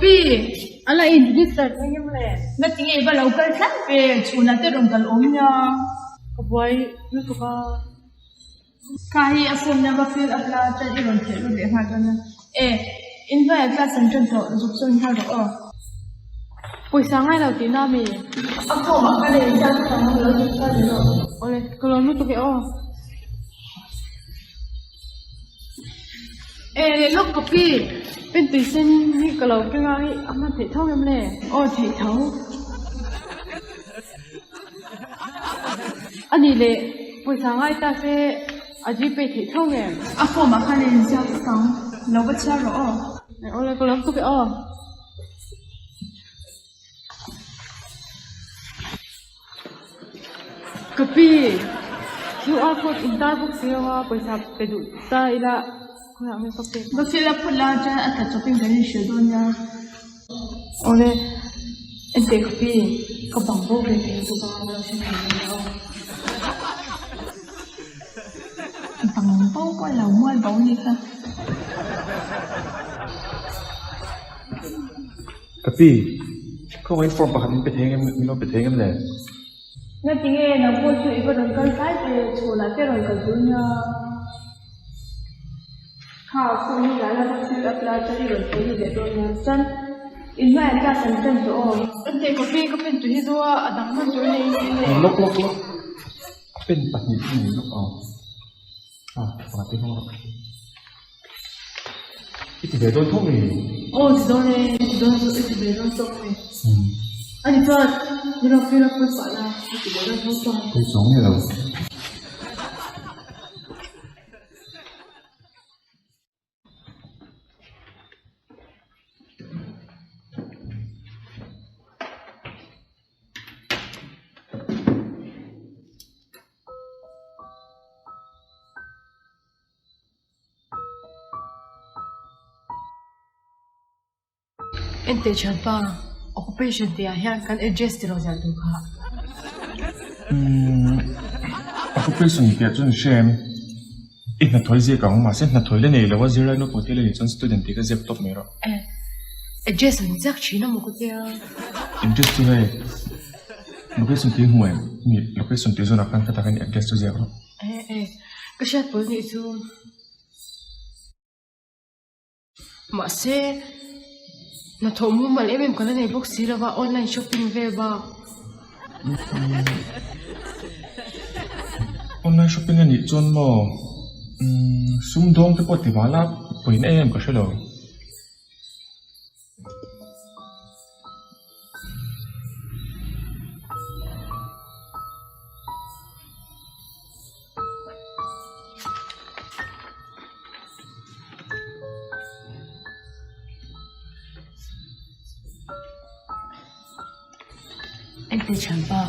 Kapi, ala introduce tayo yung le. Nating iba local lang pe, chuna te rong kalom niya. Kabuhay, ano ka? Kahit asam niya ba feel abla tayo rong telo de nga na. Invite ka sentence to, zukson ka ro. Pwesa nga lang tinami. Ako makale sa tama lo ka ro. Ole, kalau ano to kayo? Look Kapi. เป็นตีเส้นนี่ก็เราเป็นไงอามาเทเท่ากันเลย Thể thấu. อันนี้เลยภาษาไงตาเสอาจีไปเทเท่ากัน Ako makale sa tama lo ba cha ro. โอ้เลยก็เราตัวก็กะปีQR code อินตาบุกเสียว่าภาษาไปดูตาอีละคุณอาไม่ก็เป็น Ba feel pula ja at shopping gani shedo niya. โอ้เลยเอ็นเด็กปีก็บังโบเป็นเองตัวเราใช่ไหมเรา Bằng bao coi là mua bao nhiêu ta. Kapi, kau main form pakai peteng minum peteng ni. Nga tinge na po su iba ng kalsay ke chola te roy kaldunya. Ha so ni la la su apla tari roy ko ni de do na san in ma ka san san to. เป็นเด็กก็เป็นตัวที่ตัวอดังมันตัวนี้ Lok. Pen pat ni lok pakai lok. Itu bedon tu ni. 지도네 iti beron to me. 아니 저 이런 필요 없어 나 iti beron to. Kau jom ni lah. Ente champa occupation dia hian kan adjust ro jan tu kha. Aku person ni kian shame. Na thoi je kang ma sen na thoi le nei lawa zira no pote le ni chon student ka zep top mero. Adjust ni jak china mo ko tia. Interest tu hai. Location ti huai. Ni location ti zona kan kata kan adjust tu zero. Ka shat pol ni chu. Ma se na thomu mal em kan nei box sira ba online shopping ve ba. Online shopping ni chon mo. Sum dong te pot wala point em ka shelo. Ente champa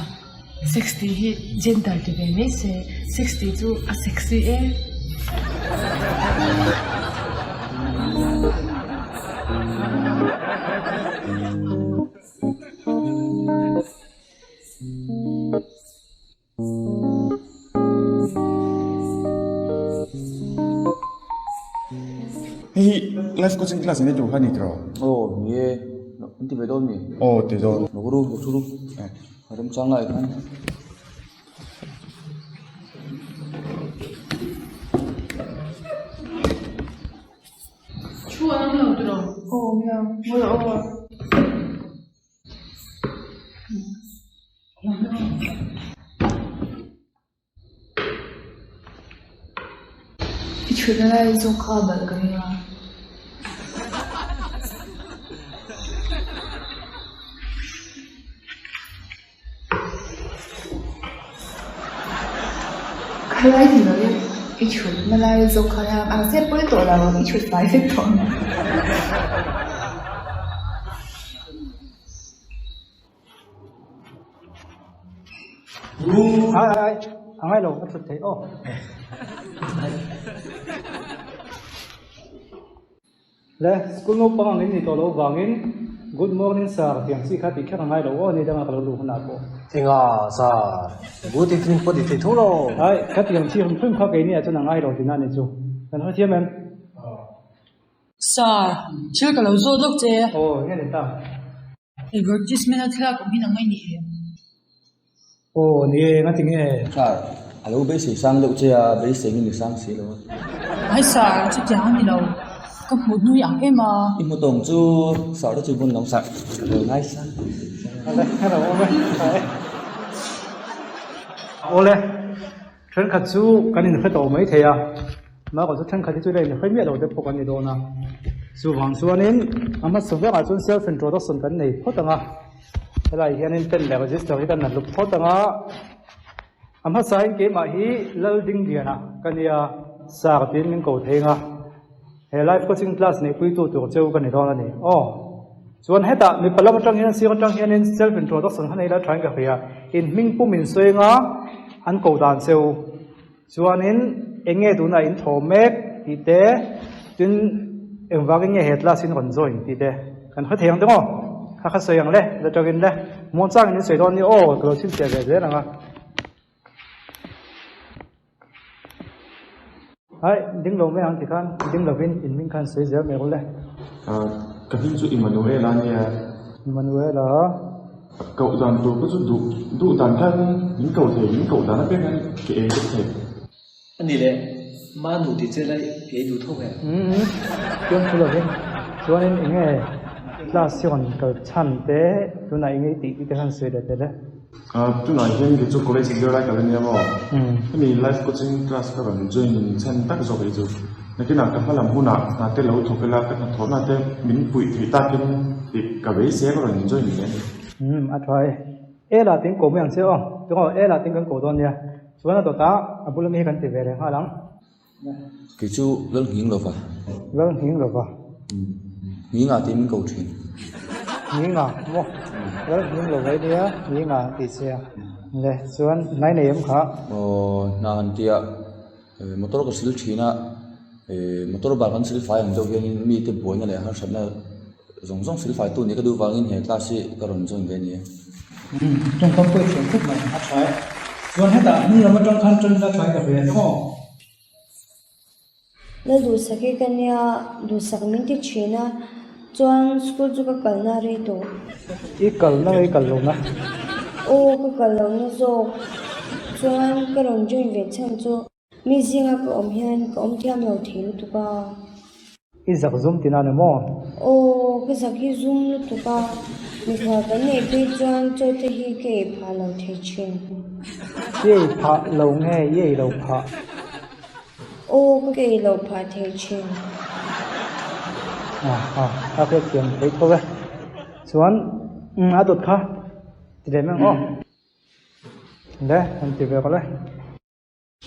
60 hit gender to be ne se 62 a 60 Hey, live coaching class ni tu kan ni tro. Oh, ye, nanti bedon ni. Oh, ti do. Nuguru, nuguru. Ada macam lain kan? 추워 안 나오더라. Mia, 뭐야. 이 주변에 좀 가다 그래요. Cái gì nữa cái chuột mà lại dùng khởi làm ăn xếp với tổ là cái chuột phải xếp tổ này. Ai, thằng ai đâu, thật thế, ô. Le, school no pang angin nito lo wangin. Good morning sir, tiang si khati kha thằng ai đâu, ni dang akalo lu hna ko. Tengah sa, good evening po di tu lo. Ai, khati tiang si hum phim kha ke ni a chu thằng ai đâu tin na ni chu. Kan ho thiam em. Sir, chưa cả lâu rồi đâu chứ. Ồ, nghe đến ta. Advertisement là cũng hình ngay nhỉ. Ồ, nghe nghe tiếng nghe. Sir, alo bé sĩ sang đâu chứ bé sĩ người sang sĩ đâu. Ai Sir, chứ chẳng gì đâu. Có một nuôi ăn em mà. Im một tuần chú sau đó chú buôn nông sản rồi ngay sang. Đây, hello, Ole, trấn khát chú cái này phải tổ mấy thế à? Mà còn trấn khát chú đây phải biết đâu để phục cái này đâu na? Chú hoàng chú anh em, mà số việc ở trên self introduction cái này phốt tanga. Thế là hiện nay tên là register cái này lúc phốt tanga. Mà sai cái mà hi loading dia na, cái này sa cái tiền mình cầu thế nga. He life coaching class này quý tu tu chơi cái này đó này. Chuan heta mi palam atang hian si atang hian in self introduction hanei la trying ka khia in ming pu min soenga an ko dan seu chuan in enge duna in thomek ti te tin engwang nge hetla sin ron join ti te kan kha theng dengo kha soyang le la tagin le mon chang in sei don ni o ko sin che ge na nga hai ding lo me ang ti khan ding lo vin in ming khan sei zer me ko le cái hình chú Emmanuel là nhỉ Emmanuel là cậu đoàn tôi có chút đủ đàn thân những cậu đàn nó biết ngay cái thể anh đi đấy mà nụ thì chơi lại cái đủ thôi à Chúng tôi là bên cho nên những cái là siêu cái chăn té tôi này những cái tí cái hàng sợi đấy đấy tôi nói hiện cái chỗ college giờ lại cái này mà cái này life coaching class các bạn join chân tắc rồi cái chỗ cái nào các làm hôn nào là tên lâu thuộc cái là cái thốn là tên mình quỷ thì ta cái cả bấy xe có rồi join như thế thôi là tiếng cổ miệng siêu không đúng rồi là tiếng cổ đòn nha cho nên tôi ta bữa nay mình cần tìm về đây ha lắm cái chú vẫn hiến rồi vào hiến à thì mình cầu chuyện hiến à mua vẫn hiến rồi vậy đi á hiến à thì xe này cho nên này em khá na han tia motor ko sil thina motor ba kan sil fai ang jo hian mi te boy na le har sabna zong sil fai tu ni ka du wangin he class si ka ron join ve ni trong không có chuyện thức mà hát phải cho hết đã như là một trong khăn chân đã phải cả về đúng không na du saki kanya du sak min ti china chuan school chu ka kalna re to ít cần luôn á o ka kallo na zo chuan ka ron join ve chan chu mi zinga ko om hian ko om thiam lo thil tu ka ít giặc zoom thì nào nữa mò o ka saki zoom lu tu ka mi kha ka ne pe chuan cho te hi ke pha lo thei chin ye phá lâu nghe ye lâu phá o ka ke lo pha thei chin các cái chuyện đấy thôi chuan đột khá thì để mang đấy anh tìm về có lấy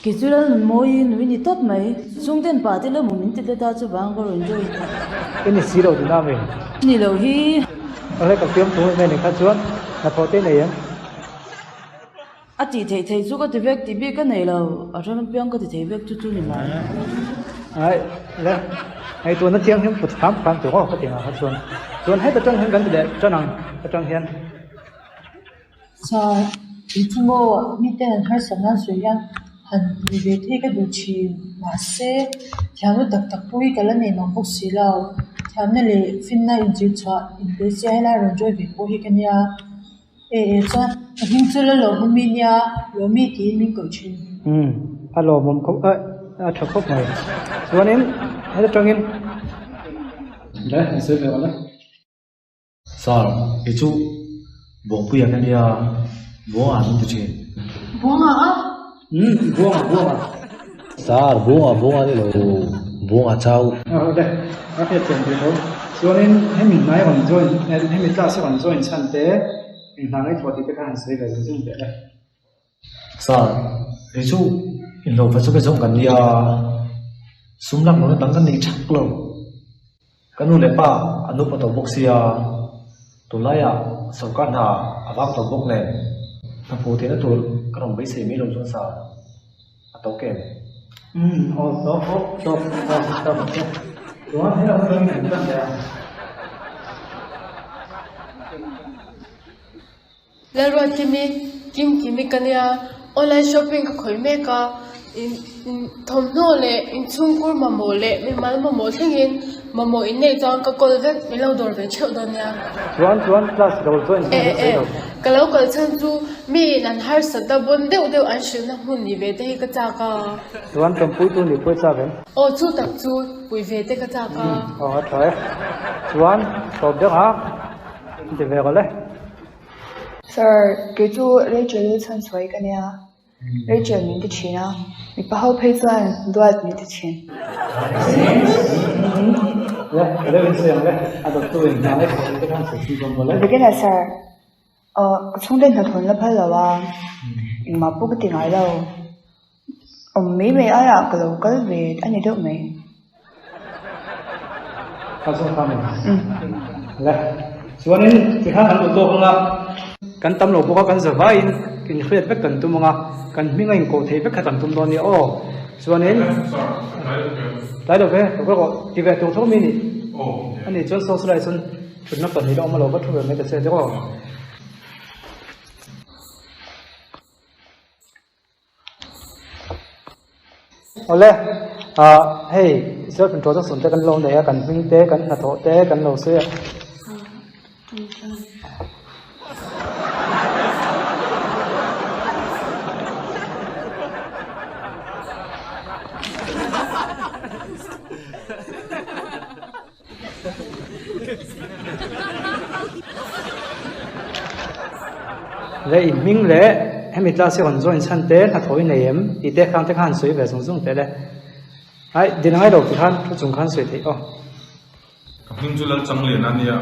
Cái chú là mỗi người đi tốt mấy, xung quanh bà thì là một mình thì ta cho vàng có rồi rồi. cái này xí đầu thì nào mình Nị lâu hi, ở đây có phim thôi này này khác chuan là thọ tên này em chỉ thấy chú có thể việc thì biết cái này là ở trong bên có thể thấy việc chú này mà. đấy đấy hay tuần nó tiếng thêm một phán tuổi có tiền là khác chuan hết ở trong hiện gần thì để cho nàng ở trong hiện Sao? Ý chung ngô, mi tên là hai sản xuất yan, hẳn vì về thế cái đồ chi mà sẽ theo nó đặc bùi cái là này mà bốc xí lâu, theo nó là phim này in chịu chọn, in để xe lại rồi chơi về bùi cái nhà, cho hình như là lâu hôm mi nhà, lâu mi thì mình cầu chuyện. alo mồm không thật không này chuan em hết ở trong hiện đấy anh sẽ về đó Sao? Cái chú buông bia cái đi buông ăn được chưa? Buông à? buông à Sar bunga đi lo bunga chau đây các cái chuyện thì thôi cho nênให้mình nói còn joinให้mình ta sẽ còn join chân tế mình thằng ấy thôi thì cái hàng sẽ về dùng để đây Sao? Cái chú in đầu phải số cái giống cái đi súng lăng nó tăng cái này chắc luôn. Cái nụ lệ pa anh nụ bắt đầu bốc xia tụi lại sau cái nào vác đầu bốc này thằng phụ thì nó tụi cái đồng bấy xì mi lồng xuống sao tàu kèm đó thấy là cái này cũng đẹp Lero kimi kim kimi kanya online shopping ka khoi me ka thom no le in chung kur ma mo le mi mal ma mo thengin ma mo in nei chang ka kol vek mi lo dor ve cheu don ya chuan class lo join ka lo kal chan chu mi nan har sa da bon deu an shil na hun ni ve te ka cha ka chuan tam pui tu ni pui cha ven o chu tak chu pui ve te ka cha ka thoi chuan top de ha de ve gole Sir, cái chú Rachel lưu chân suối cái này Rachel mình cái chuyện à, mình bảo hậu phê doan doan mình cái chuyện. cái đó là xem đấy, tôi mình làm cái phần cái thằng sự suy nghĩ của Vì cái này sir,充电头囤了拍了哇，mà bố cái tiền ai đâu, mấy mấy ai à, cái lâu cái về anh ấy đâu mấy. Các bạn xem mình. Là, cho nên thì hàng ăn đồ không là kan tam lo boka kan zawa in khret vek kan tumunga kan minga in ko thei vek kan tum don ni o chuanin lai do ve ko ti ve tu thomi ni ani chon socialization chun na kan ni lo ma lo ba thu me ta se de ko ole hey self introduction te kan lo ne kan hing te kan na tho te kan lo se le in ming le hemi class on join chan te na thoi nei em ti te khang te khan sui ve sung sung te le ai din ai do ti khan thu chung khan sui thi o Kaping julal chang le na nia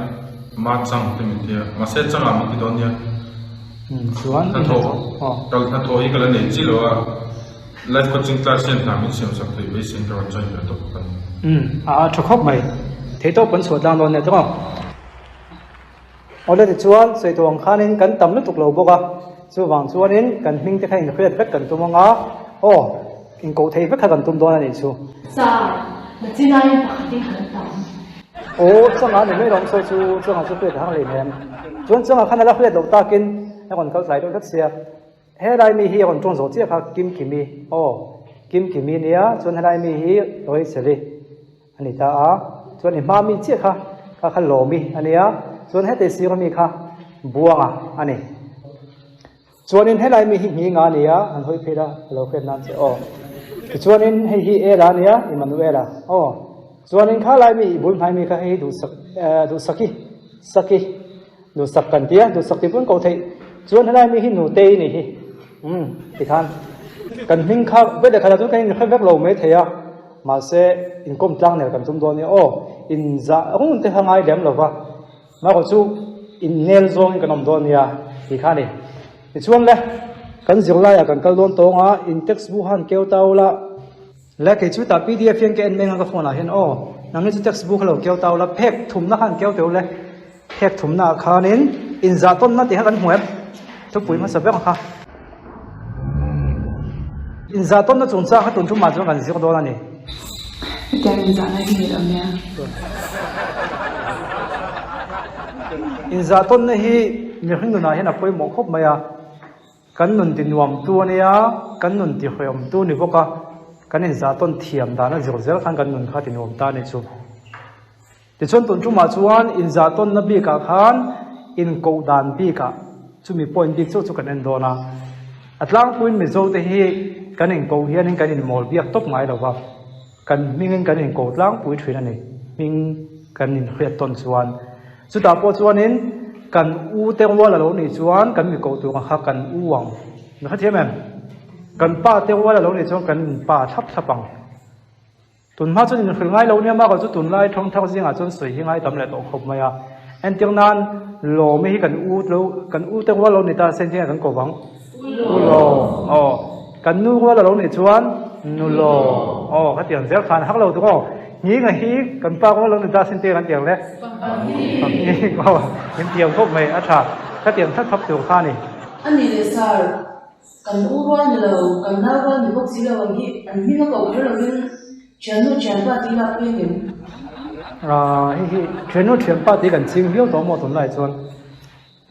ma chang te mi tia ma se chang am ti don nia chuan ta tho kal ta tho hi kala nei chi lo a life coaching class chen na mi sim sak te be sin ka join ka to kan tho khop mai thế to pon so dang don ne to ole ti chuan sei tong khanin kan tam lu tuk lo boka chu wang chuanin kan hming te khain khret vek kan tumanga o in ko thei vek kan tum don ani chu sa na chinai pakhatin kan tam o changa ne mai rong so chu changa chu pe thang le nem chuan changa khana la khret lo takin na kon kal sai do that sia he lai mi hi kon chong zo chi kha kim kimi o kim kimi nia chuan lai mi hi loi seli ani ta a chuan i ma mi chi kha kha lo mi ania chuan hete si mi kha buanga ani chuanin helai mi hi ngi nga nia an hoi phira lo khet nam che o chuanin hei hi era nia Emmanuela o chuanin kha lai mi bul phai mi kha hei du saki du sakkan tia du sakti pun ko thei chuan helai mi hi nu te ni hi ti khan kan hing kha ve de khala chu kan kha vek lo me theya ma se in kom tlang ne kan tum do ni o in za hung te hangai dem lo wa ma ko chu in nel zong kan om don ya ti khani ti chuan le kan zirla ya kan kal don tonga in textbook han keu taula le ke chu ta pdf yang ke en meng ka phone a hen o nang chu textbook lo keu taula phek thum na han keu teu le phek thum na khanin in za ton na ti ha kan huep thu pui ma sabek kha in za ton na chung cha kha tun thu ma chu kan zir do na ni Cái giá này thì ở nhà. in za ton na hi mi hring na hen a poi mo khop maya kan nun tin nuam tu ania kan nun ti khoyam tu ni boka kan in za ton thiam da na zir zel khan kan nun kha ti nuam ta ni chu ti chon tun chu ma chuan in za ton na bi ka khan in ko dan bi ka chu mi point bi chu kan en do na atlang puin mi zo te hi kan in ko hian in kan in mol biak top mai lo wa kan mingin kan in ko tlang pui thrin ani ming kan in khriat ton chuan chu ta po chuanin kan u te wala lo ni chuan kan mi ko tu kha kan u wang na kha thiam em kan pa te wala lo ni chuan kan pa thap thapang tun ma chuan in khil ngai lo ni ma ko chu tun lai thong thak zinga chuan soi hi ngai tam le to khop maya en tir nan lo mi hi kan u te wala lo ni ta sen jing kan ko wang u lo kan nu wala lo ni chuan nu lo kha tiang zel khan hak lo tu ko ni nga hi kan pa ko lo ni ta sen te kan tiang leนี่ก็ยังเตรียมพวกไม่อาชาถ้าเตรียมทัดทับตัวข้านี่อันนี้เลยสารกันอู้ร้อนเรากันน้าร้อนมีพวกสิ่งเราอันนี้ก็บอกเราเรื่องเชิญนู่นเชิญป้าที่เราเป็นอยู่เชิญนู่นเชิญป้าที่กันจริงเลี้ยวตัวหมดตัวไหนส่วน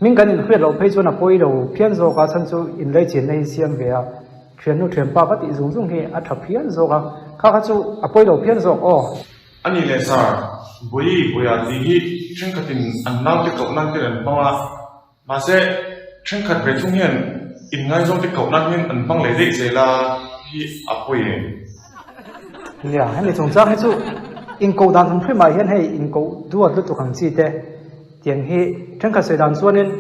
มิ่งกันอินเพื่อเราเพื่อส่วนอ่ะป่วยเราเพี้ยนโซกาชันซูอินเลยจีนในเซียมเวียเ thiền nu thiền pa bắt tị dùng dùng hi a thập phiền rồi khá chú à bôi đầu phiền rồi anh ấy là sao bùi à thì hi trên cái tin anh nào cái cậu năng cái anh bao à mà sẽ trên cái về trung hiền in ngay trong cái cậu năng hiền anh bao lấy đấy sẽ là hi à bùi dạ hay là chúng ta hay chú in cầu đàn thằng phải mày hiền hay in cầu đua đua tụ hàng gì thế tiền hi trên cái sợi đàn xuân nên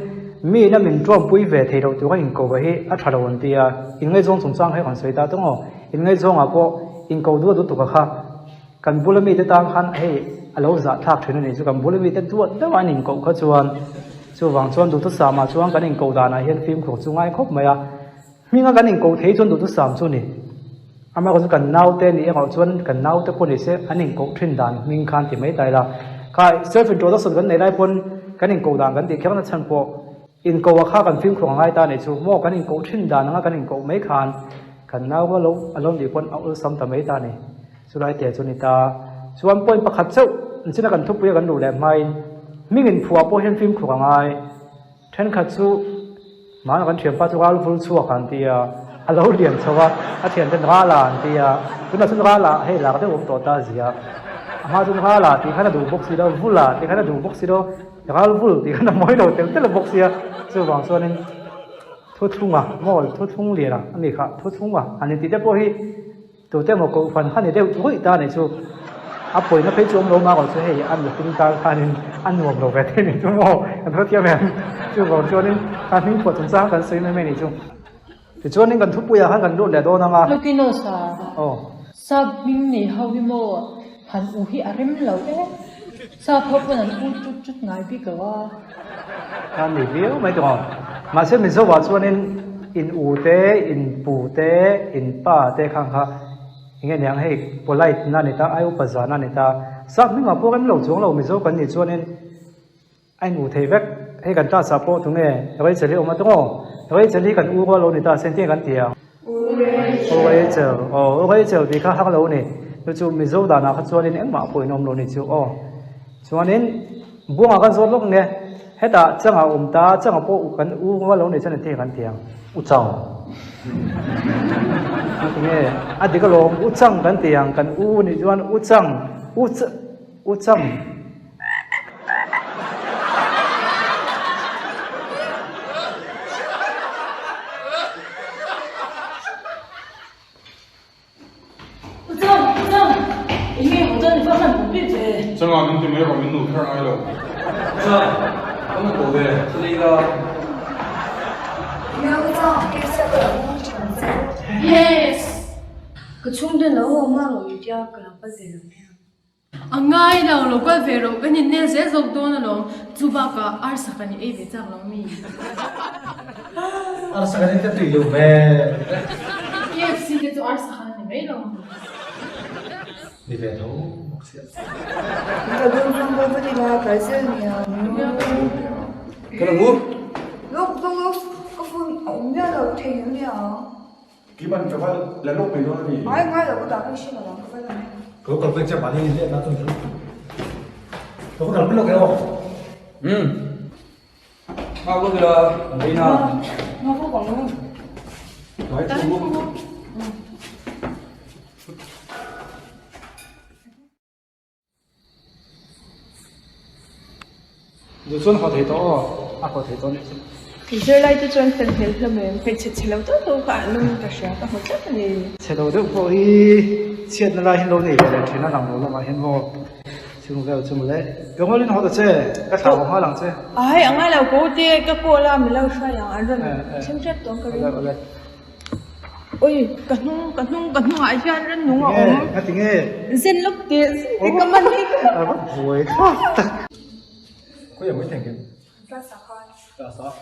mi na mình trộm bùi về thì đầu tụ cái in cầu về hi à thà đầu vấn đề à in ngay trong chúng ta hay còn sợi đàn đúng không in ngay trong à bộ in cầu đua đua tụ cái khác cần bù lê mi tới tăng han hay alo giả thác thế này chú cần bù lê mi tới đua đó anh in cầu có chuan chú vàng chuan đủ thứ sàm mà chuan cái in cầu đàn này hiện phim của chú ngay khóc mày à mi ngay cái in cầu thấy chuan đủ thứ sàm chuan này ama ko kan nau te ni ngau chuan kan nau te pon ni se aning ko thin dan ming khan ti mai tai la kai self introduction kan nei lai pon kaning ko dan kan ti khang na chan po in ko wa kha kan film khong ngai ta ni chu mo kaning ko thin dan nga kaning ko mai khan kan nau ko lo alon di pon au sam ta mai ta ni chu lai te chu ni ta chuan pon pakhat chau china kan thup pu kan du le mai ming in phua po hen film khong ngai then khat chu ma kan thiam pa chu al ful chu kan ti a alo lian chawa a thian ten ra la an tia tuna sun ra la hei la ka te om to ta zia ama sun ra la ti khana du box si do vula ti khana du box si do ral vul ti khana moi lo tel tel box ya chu wang so nen thu thunga mo thu thung le la ani kha thu thunga ani ti te po hi to te mo ko fan khani de hui ta ne chu a poi na pe chu om lo ma ko chu hei an lu tin ta khanin an nuam lo ve te ni chu mo an tho tia men chu wang so nen khan ning po chung sa kan sei me me ni chu thì cho nên cần thúc bùi hắn cần đốt lẻ đô năng à. Lúc kia nó sa binh này hậu binh mò hắn uhi arim lâu đấy. Sa phốt bên hắn chút ngài bị cái wa. Hắn review mấy chỗ mà xem mình số vào cho nên in u tế, in bù tế, in pa tế khang ha. Nghe nhàng hay polite na nita ai upaza na nita. Sa mình mà program lâu xuống lâu mình số cần thì cho nên anh u thầy vek hay cần ta support tụi nghe. Vậy xử lý ông mà đúng không? Vậy chân đi cần u qua lâu này ta xem tiền cần tiền. Vậy chờ thì khác lâu này. Tôi chú mình dâu đàn nào khác cho nên em bảo bồi nôm lâu này chú. Cho nên buông ở cái số lúc này hết ta chẳng là ta chẳng là bộ cần u qua lâu này chân là tiền cần tiền. U chăng. Nghe, à thì cái lâu u chăng cần tiền cần u này chú anh u chăng.正好你没把门路开开了。是啊，他们狗的是一个。Yes. Cái chung đến nó hôm mà rồi đi cái làm cái gì rồi? Anh ngay đâu lúc cái về rồi cái nhìn nên sẽ giúp đỡ nó luôn. Chú ba cả ar sắc cái này về chắc lắm mi. Ar sắc cái này tùy luôn về. Yes, xin cái chú ar sắc cái này về rồi. Đi về đâu? Cái đường không có đi là cái gì nhỉ? Cái là ngủ. Lúc cái phun ống nhá đầu thì như thế nào? Cái bàn cái bàn là lúc mình nói gì? Ai ngay là có đặt cái gì mà làm cái này? Có cần phải cho bạn đi liên lạc tôi. Tôi có đặt cái lô cái không? Bao nhiêu là đi nào? Nó có còn không? Nói chung không? Dù xuân họ thấy to, à họ thấy to này. Thì giờ lại tôi chọn phần hiểu là mình phải chết lâu tốt đâu cả luôn cả sáng cả hồi chết này. Chết lâu được vội chết nó lại hiện lâu này để thế nó làm lâu mà hiện vô. Chúng lấy. Cái ngôi lên họ được chứ, cái thảo họ làm chứ. Ai anh ấy là cố đi cái cô làm mình lâu xoay anh rồi. Xem chết tôi cái gì. Ôi, cái nung ai cho anh rất nung à ông. Cái tiếng nghe. Xin lúc tiền, cái cảm ơn đi. Vội. Có gì mới thành cái? Ra sao? Ra sao?